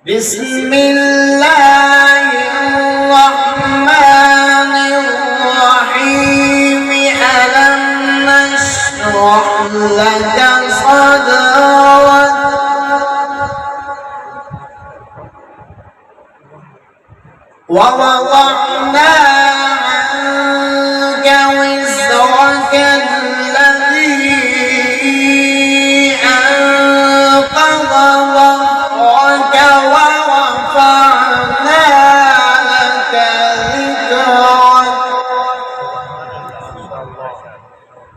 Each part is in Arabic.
بسم الله الرحمن الرحيم. ألم نشرح لك صدرك ووضعنا عنك وزرك الذي أنقض ظهرك ورفعنا لك ذكرك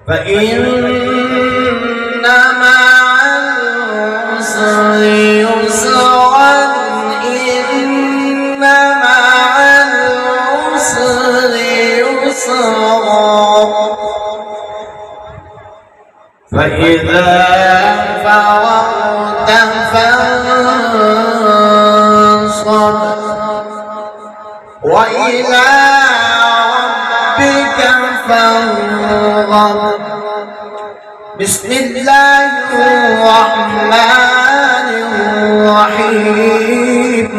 فإن مع العسر يسرا إن مع العسر يسرا فإذا فرغت فانصب وإلى ربك فارغب. بسم الله الرحمن الرحيم.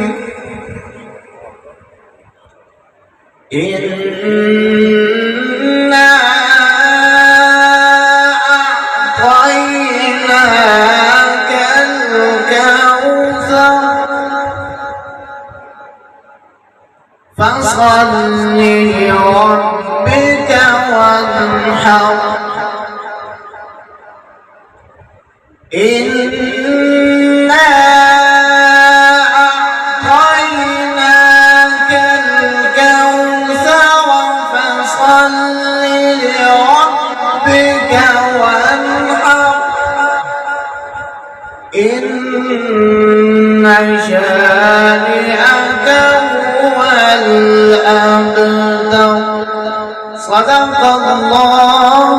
إنا أعطيناك الكوثر فصل لربك وانحر إنا أعطيناك الكوثر فصل لربك وانحر إن شانئك هو الأبتر. صدق الله